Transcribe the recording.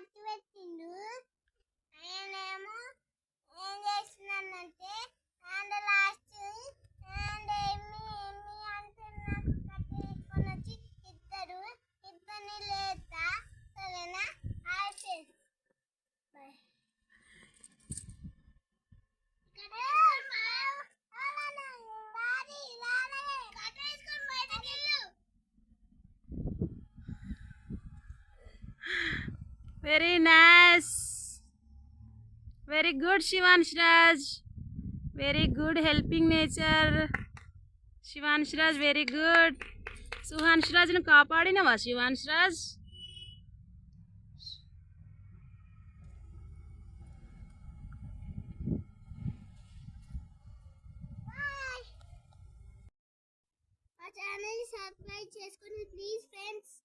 మట్టి పెట్టిండు. ఆయనేమో ఏం చేస్తున్నానంటే అండ్ లాస్ట్ అండ్ ఎమ్మి ఎమ్మి అంటే నాకు కట్టి తీసుకొని వచ్చి ఇద్దరు ఇద్దరిని లేతా సరేనా. అయితే bye. Very nice. Very good, Shivansh Raj. Very good helping nature. Shivansh Raj, very good. Suhansh Raj ను కాపాడినవా శివాంశ్ రాజ్? మా ఛానల్ సబ్స్క్రైబ్ చేసుకోండి ప్లీజ్ ఫ్రెండ్స్.